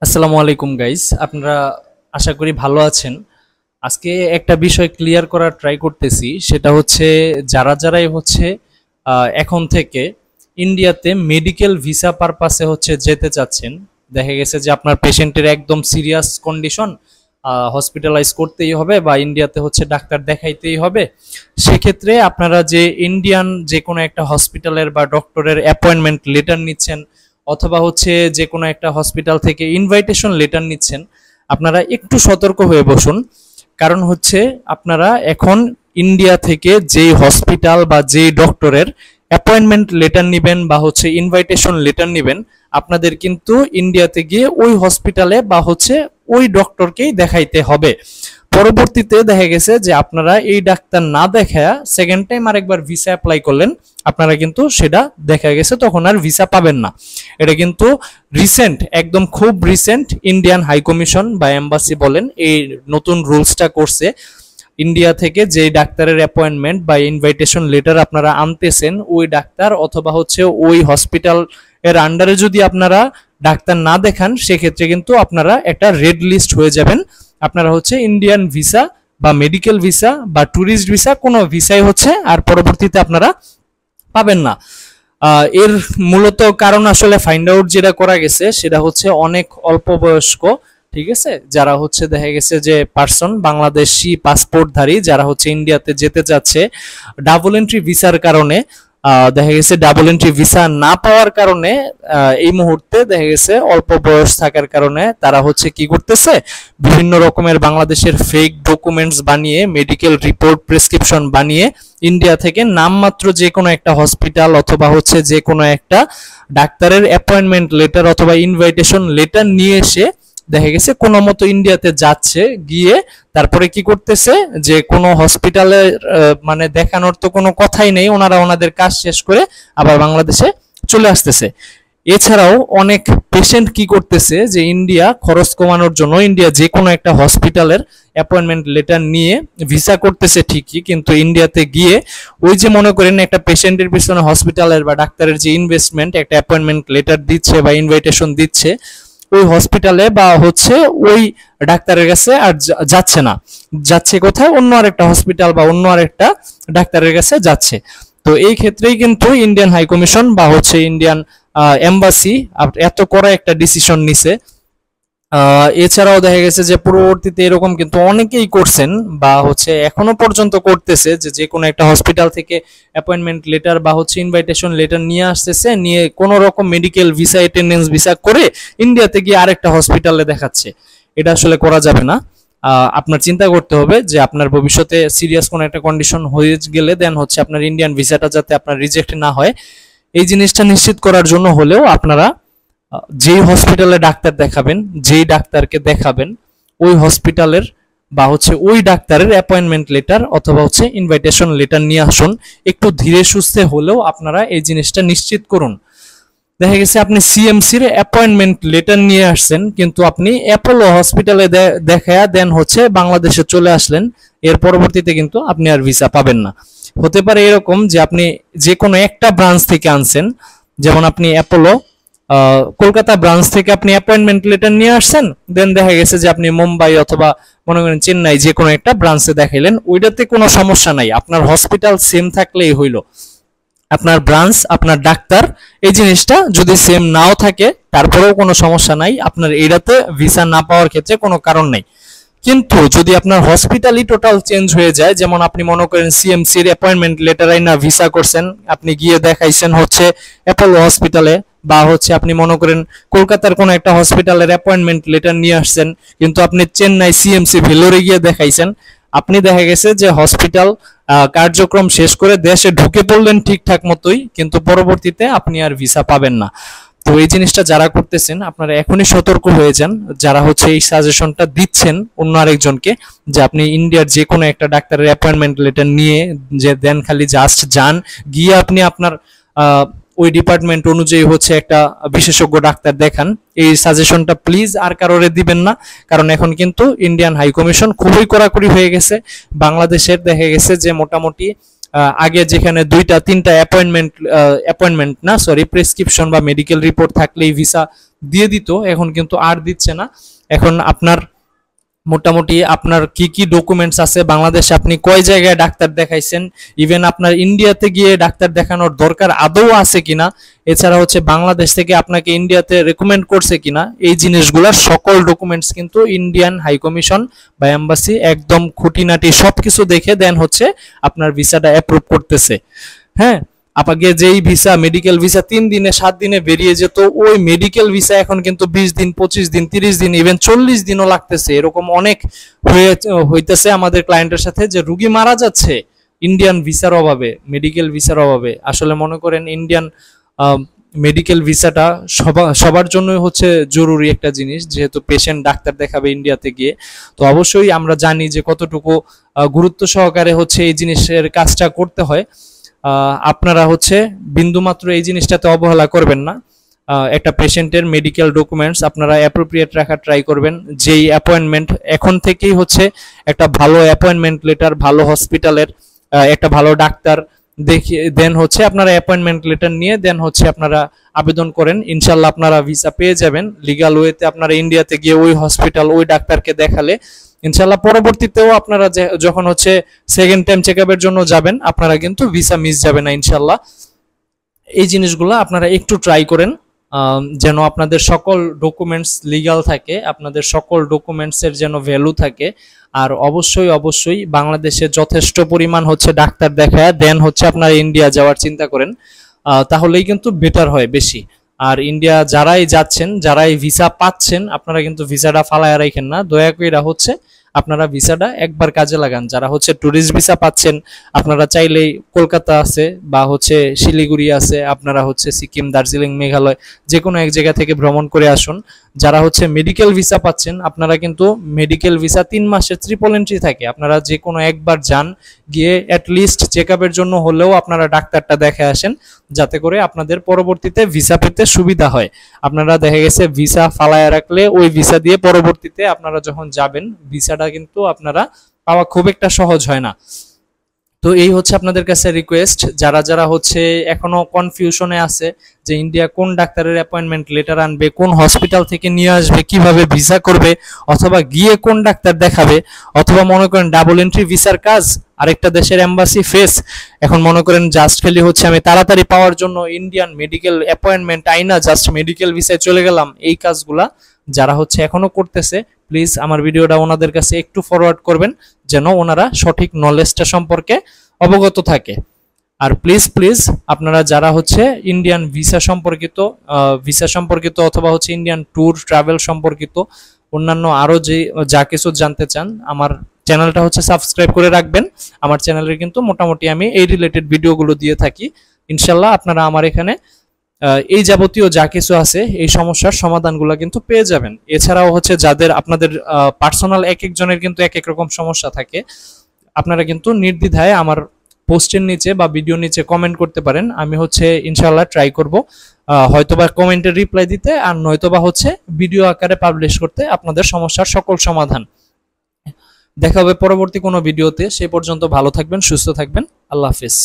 আসসালামু আলাইকুম গাইস, আপনারা আশা করি ভালো আছেন। আজকে একটা বিষয় ক্লিয়ার করার ট্রাই করতেছি, সেটা হচ্ছে যারাই হচ্ছে এখন থেকে ইন্ডিয়াতে মেডিকেল ভিসা পারপাসে হচ্ছে যেতে চাচ্ছেন। দেখা গেছে যে আপনার পেশেন্টের একদম সিরিয়াস কন্ডিশন, হসপিটালাইজ করতেই হবে বা ইন্ডিয়াতে হচ্ছে ডাক্তার দেখাইতেই হবে। সেক্ষেত্রে আপনারা যে ইন্ডিয়ান যে কোনো একটা হসপিটালের বা ডক্টরের অ্যাপয়েন্টমেন্ট লেটার নিচ্ছেন, অথবা হচ্ছে যে কোনো একটা হসপিটাল থেকে ইনভাইটেশন লেটার নিচ্ছেন, আপনারা একটু সতর্ক হয়ে বসুন। কারণ হচ্ছে আপনারা এখন ইন্ডিয়া থেকে যেই হসপিটাল বা যেই ডক্টরের অ্যাপয়েন্টমেন্ট লেটার নেবেন বা হচ্ছে ইনভাইটেশন লেটার নেবেন, আপনাদের কিন্তু ইন্ডিয়াতে গিয়ে ওই হসপিটালে বা হচ্ছে ওই ডক্টরকেই দেখাইতে হবে। পরবর্তীতে দেখা গেছে যে আপনারা এই ডাক্তার না দেখায়া সেকেন্ড টাইম আরেকবার ভিসা অ্যাপ্লাই করলেন, আপনারা কিন্তু সেটা দেখা গেছে তখন আর ভিসা পাবেন না। এটা কিন্তু রিসেন্ট, একদম খুব রিসেন্ট ইন্ডিয়ান হাই কমিশন বা এম্বাসি বলেন এই নতুন রুলসটা করছে। ইন্ডিয়া থেকে যে ডাক্তারের অ্যাপয়েন্টমেন্ট বা ইনভাইটেশন লেটার আপনারা আনতেছেন, ওই ডাক্তার অথবা হচ্ছে ওই হসপিটাল এর আন্ডারে যদি আপনারা ডাক্তার না দেখান, সেক্ষেত্রে কিন্তু আপনারা একটা রেড লিস্ট হয়ে যাবেন। আপনারা হচ্ছে ইন্ডিয়ান ভিসা বা মেডিকেল ভিসা বা ট্যুরিস্ট ভিসা কোনো ভিসাই হচ্ছে আর পরবর্তীতে আপনারা পাবেন না। এর মূলত কারণ আসলে ফাইন্ড আউট যেটা করা গেছে সেটা হচ্ছে অনেক অল্প বয়স্ক, ঠিক আছে, যারা হচ্ছে দেখা গেছে যে পার্সন বাংলাদেশি পাসপোর্টধারী যারা হচ্ছে ইন্ডিয়াতে যেতে চাচ্ছে, ডাবল এন্ট্রি ভিসার কারণে দেখা গেছে ডাবল এন্ট্রি ভিসা না পাওয়ার কারণে এই মুহূর্তে দেখা গেছে অল্প বয়স থাকার কারণে তারা হচ্ছে কি করতেছে, বিভিন্ন রকমের বাংলাদেশের ফেক ডকুমেন্টস বানিয়ে, মেডিকেল রিপোর্ট প্রেসক্রিপশন বানিয়ে ইন্ডিয়া থেকে নামমাত্র যে কোনো একটা হসপিটাল অথবা হচ্ছে যে কোনো একটা ডাক্তারের অ্যাপয়েন্টমেন্ট লেটার অথবা ইনভাইটেশন লেটার নিয়ে এসে দেখা গেছে কোনো মতো ইন্ডিয়াতে যাচ্ছে, গিয়ে তারপরে কি করতেছে যে কোনো হসপিটালে মানে দেখানোর তো কোনো কথাই নেই, ওনারা ওনাদের কাজ শেষ করে আবার বাংলাদেশে চলে আসতেছে। এছাড়াও অনেক পেশেন্ট কি করতেছে যে ইন্ডিয়া খরচ কমানোর জন্য ইন্ডিয়া যে কোনো একটা হসপিটালের অ্যাপয়েন্টমেন্ট লেটার নিয়ে ভিসা করতেছে ঠিকই, কিন্তু ইন্ডিয়াতে গিয়ে ওই যে মনে করেন একটা পেশেন্টের পিছনে হসপিটালের বা ডাক্তারের যে ইনভেস্টমেন্ট, একটা অ্যাপয়েন্টমেন্ট লেটার দিচ্ছে বা ইনভাইটেশন দিচ্ছে, ওই হসপিটালে বা হচ্ছে ওই ডাক্তারের কাছে আর যাচ্ছে না, যাচ্ছে কোথায় অন্য আরেকটা হসপিটাল বা অন্য আরেকটা ডাক্তারের কাছে যাচ্ছে। তো এই ক্ষেত্রেই কিন্তু ইন্ডিয়ান হাই কমিশন বা হচ্ছে ইন্ডিয়ান এম্বাসি এত কড়া একটা ডিসিশন নিছে। এছাড়াও দেখা গেছে যে পরবর্তীতে এরকম কিন্তু অনেকেই করছেন বা হচ্ছে এখনো পর্যন্ত করতেছে, যে যে কোনো একটা হসপিটাল থেকে অ্যাপয়েন্টমেন্ট লেটার বা হচ্ছে ইনভাইটেশন লেটার নিয়ে আসতেছে, নিয়ে কোনো রকম মেডিকেল ভিসা অ্যাটেন্ডেন্স ভিসা করে ইন্ডিয়াতে গিয়ে আরেকটা হসপিটালে দেখাচ্ছে। এটা আসলে করা যাবে না। আপনার চিন্তা করতে হবে যে আপনার ভবিষ্যতে সিরিয়াস কোনো একটা কন্ডিশন হয়ে গেলে দেন হচ্ছে আপনার ইন্ডিয়ান ভিসাটা যাতে আপনার রিজেক্ট না হয়, এই জিনিসটা নিশ্চিত করার জন্য হলেও আপনারা যেই হসপিটালে ডাক্তার দেখাবেন, যেই ডাক্তারকে দেখাবেন, ওই হসপিটালের বা হচ্ছে ওই ডাক্তারের অ্যাপয়েন্টমেন্ট লেটার অথবা হচ্ছে ইনভাইটেশন লেটার নিয়ে আসুন। একটু ধীরে সুস্থে হলেও আপনারা এই জিনিসটা নিশ্চিত করুন। দেখা গেছে আপনি সিএমসির অ্যাপয়েন্টমেন্ট লেটার নিয়ে আসছেন, কিন্তু আপনি অ্যাপোলো হসপিটালে দেখায়া দেন হচ্ছে বাংলাদেশে চলে আসলেন, এর পরবর্তীতে কিন্তু আপনি আর ভিসা পাবেন না। হতে পারে এরকম যে আপনি যে কোনো একটা ব্রাঞ্চ থেকে আনছেন, যেমন আপনি অ্যাপোলো কলকাতা ব্রাঞ্চ থেকে আপনি অ্যাপয়েন্টমেন্ট লেটার নিয়ে আসছেন, দেন দেখা গেছে যে আপনি মুম্বাই অথবা মনে করেন চেন্নাই যে কোনো একটা ব্রাঞ্চে দেখাইলেন, ওইটাতে কোনো সমস্যা নাই, আপনার হসপিটাল সেম থাকলেই হইলো। আপনার ব্রাঞ্চ, আপনার ডাক্তার, এই জিনিসটা যদি সেম নাও থাকে তারপরেও কোনো সমস্যা নাই, আপনার এইটাতে ভিসা না পাওয়ার ক্ষেত্রে কোনো কারণ নেই। কিন্তু যদি আপনার হসপিটালই টোটাল চেঞ্জ হয়ে যায়, যেমন আপনি মনে করেন সিএমসির অ্যাপয়েন্টমেন্ট লেটার আইনা ভিসা করছেন, আপনি গিয়ে দেখাইছেন হচ্ছে অ্যাপোলো হসপিটালে, বা হচ্ছে আপনি মনে করেন কলকাতার কোনো একটা হসপিটালের অ্যাপয়েন্টমেন্ট লেটার নিয়ে আসছেন, কিন্তু আপনি চেন্নাই সিএমসি ভেলোরে গিয়ে দেখাইছেন, আপনি দেখা গেছে যে হসপিটাল কার্যক্রম শেষ করে দেশে ঢুকে পড়লেন ঠিকঠাক মতোই, কিন্তু পরবর্তীতে আপনি আর ভিসা পাবেন না। তো এই জিনিসটা যারা করতেছেন আপনারা এখনই সতর্ক হয়ে যান, যারা হচ্ছে এই সাজেশনটা দিচ্ছেন অন্য আরেকজনকে, যে আপনি ইন্ডিয়ার যে কোনো একটা ডাক্তারের অ্যাপয়েন্টমেন্ট লেটার নিয়ে যে দেন খালি জাস্ট যান, গিয়ে আপনি আপনার ওই ডিপার্টমেন্ট অনুযায়ী হচ্ছে একটা বিশেষজ্ঞ ডাক্তার দেখান। এই সাজেশনটা প্লিজ আর কারোরে দিবেন না, কারণ এখন কিন্তু ইন্ডিয়ান হাই কমিশন খুবই কড়াকড়ি হয়ে গেছে। বাংলাদেশের দেখা গেছে যে মোটামুটি আগে যেখানে 2টা 3টা অ্যাপয়েন্টমেন্ট না সরি প্রেসক্রিপশন বা মেডিকেল রিপোর্ট থাকলেই ভিসা দিয়ে দিত, এখন কিন্তু আর দিচ্ছে না। এখন আপনার মোটামুটি আপনার কি কি ডকুমেন্টস আছে, বাংলাদেশে আপনি কয় জায়গায় ডাক্তার দেখাইছেন, ইভেন আপনার ইন্ডিয়াতে গিয়ে ডাক্তার দেখানোর দরকার আদৌ আছে কিনা, এছাড়া হচ্ছে বাংলাদেশ থেকে আপনাকে ইন্ডিয়াতে রেকমেন্ড করছে কিনা, এই জিনিসগুলোর সকল ডকুমেন্টস কিন্তু ইন্ডিয়ান হাই কমিশন বা এম্বাসি একদম খুঁটিনাটি সবকিছু দেখে দেন হচ্ছে আপনার ভিসাটা অ্যাপ্রুভ করতেছে। হ্যাঁ, আপনাকে যেই ভিসা মেডিকেল ভিসা 3 দিনে 7 দিনে বেরিয়ে যেত, ওই মেডিকেল ভিসা এখন কিন্তু 20 দিন 25 দিন 30 দিন ইভেন 40 দিনও লাগতেছে। এরকম অনেক হইতেছে আমাদের ক্লায়েন্টের সাথে যে রুগী মারা যাচ্ছে ইন্ডিয়ান ভিসার অভাবে, মেডিকেল ভিসার অভাবে। আসলে মনে করেন ইন্ডিয়ান মেডিকেল ভিসাটা সবার জন্যই হচ্ছে জরুরি একটা জিনিস, যেহেতু পেশেন্ট ডাক্তার দেখাবে ইন্ডিয়াতে গিয়ে। তো অবশ্যই আমরা জানি যে কতটুকু গুরুত্ব সহকারে হচ্ছে এই জিনিসের কাজটা করতে হয়। আপনারা হচ্ছে বিন্দুমাত্র এই জিনিসটাতে অবহেলা করবেন না। একটা পেশেন্টের মেডিকেল ডকুমেন্টস আপনারা অ্যাপ্রোপ্রিয়েট রাখার ট্রাই করবেন। যেই অ্যাপয়েন্টমেন্ট এখন থেকেই হচ্ছে একটা ভালো অ্যাপয়েন্টমেন্ট লেটার, ভালো হসপিটালের একটা ভালো ডাক্তার দেখে দেন হচ্ছে আপনারা অ্যাপয়েন্টমেন্ট লেটার নিয়ে দেন হচ্ছে আপনারা আবেদন করেন, ইনশাল্লাহ আপনারা ভিসা পেয়ে যাবেন লিগ্যাল ওয়েতে। আপনারা ইন্ডিয়াতে গিয়ে ওই হসপিটাল ওই ডাক্তারকে দেখালে ইনশাল্লাহ পরবর্তীতেও আপনারা যখন হচ্ছে সেকেন্ড টাইম চেকআপের জন্য যাবেন আপনারা কিন্তু ভিসা মিস যাবে না ইনশাল্লাহ। এই জিনিসগুলো আপনারা একটু ট্রাই করেন যেন আপনাদের সকল ডকুমেন্টস লিগ্যাল থাকে, আপনাদের সকল ডকুমেন্টসের যেন ভ্যালু থাকে। আর অবশ্যই অবশ্যই বাংলাদেশে যথেষ্ট পরিমাণ হচ্ছে ডাক্তার দেখায় দেন হচ্ছে আপনারা ইন্ডিয়া যাওয়ার চিন্তা করেন, তাহলেই কিন্তু বেটার হয় বেশি। আর ইন্ডিয়া যারাই যাচ্ছেন, যারাই ভিসা পাচ্ছেন, আপনারা কিন্তু ভিসাটা ফালায় রাখেন না, দয়া করে হচ্ছে আপনারা ভিসাটা একবার কাজে লাগান। যারা হচ্ছে ট্যুরিস্ট ভিসা পাচ্ছেন আপনারা চাইলেই কলকাতা আছে বা হচ্ছে শিলিগুড়ি আছে, আপনারা হচ্ছে সিকিম, দার্জিলিং, মেঘালয় যে কোনো এক জায়গা থেকে ভ্রমণ করে আসুন। যারা হচ্ছে মেডিকেল ভিসা পাচ্ছেন আপনারা কিন্তু মেডিকেল ভিসা 3 মাসের ট্রিপল এন্ট্রি থাকে, আপনারা যে কোনো একবার যান, গিয়ে অ্যাটলিস্ট চেকআপের জন্য হলেও আপনারা ডাক্তারটা দেখে আসেন, যাতে করে আপনাদের পরবর্তীতে ভিসা পেতে সুবিধা হয়। আপনারা দেখা গেছে ভিসা ফালায় রাখলে ওই ভিসা দিয়ে পরবর্তীতে আপনারা যখন যাবেন ভিসাটা কিন্তু আপনারা পাওয়া খুব একটা সহজ হয় না। তো এই হচ্ছে আপনাদের কাছে রিকোয়েস্ট, যারা যারা হচ্ছে এখনো কনফিউশনে আছে যে ইন্ডিয়া কোন ডাক্তারের অ্যাপয়েন্টমেন্ট লেটার আনবে, কোন হসপিটাল থেকে নিয়ে আসবে, কিভাবে ভিসা করবে, অথবা গিয়ে কোন ডাক্তার দেখাবে, অথবা মনে করেন ডাবল এন্ট্রি ভিসার কাজ, আরেকটা দেশের এম্বাসি ফেস, এখন মনে করেন জাস্ট খালি হচ্ছে আমি তাড়াতাড়ি পাওয়ার জন্য ইন্ডিয়ান মেডিকেল অ্যাপয়েন্টমেন্ট আইনা জাস্ট মেডিকেল ভিসায় চলে গেলাম, এই কাজগুলা যারা হচ্ছে এখনো করতেছে প্লিজ আমার ভিডিওটা ওনাদের কাছে একটু ফরওয়ার্ড করবেন যেন ওনারা সঠিক নলেজটা সম্পর্কে অবগত থাকে। আর প্লিজ প্লিজ আপনারা যারা হচ্ছে ইন্ডিয়ান ভিসা সম্পর্কিত অথবা হচ্ছে ইন্ডিয়ান ট্যুর ট্রাভেল সম্পর্কিত অন্যান্য আরো যা কিছু জানতে চান আমার চ্যানেলটা হচ্ছে সাবস্ক্রাইব করে রাখবেন। আমার চ্যানেলে কিন্তু মোটামুটি আমি এই রিলেটেড ভিডিওগুলো দিয়ে থাকি। ইনশাল্লাহ আপনারা আমার এখানে এই যাবতীয় যা কিছু আছে এই সমস্যার সমাধানগুলো কিন্তু পেয়ে যাবেন। এছাড়াও হচ্ছে যাদের আপনাদের পার্সোনাল এক একজনের কিন্তু এক এক রকম সমস্যা থাকে, আপনারা কিন্তু নির্দ্বিধায় আমার পোস্টের নিচে বা ভিডিওর নিচে কমেন্ট করতে পারেন। আমি হচ্ছে ইনশাআল্লাহ ট্রাই করব হয়তোবা কমেন্টের রিপ্লাই দিতে, আর নয়তোবা হচ্ছে ভিডিও আকারে পাবলিশ করতে আপনাদের সমস্যার সকল সমাধান। দেখা হবে পরবর্তী কোনো ভিডিওতে, সে পর্যন্ত ভালো থাকবেন, সুস্থ থাকবেন, আল্লাহ হাফেজ।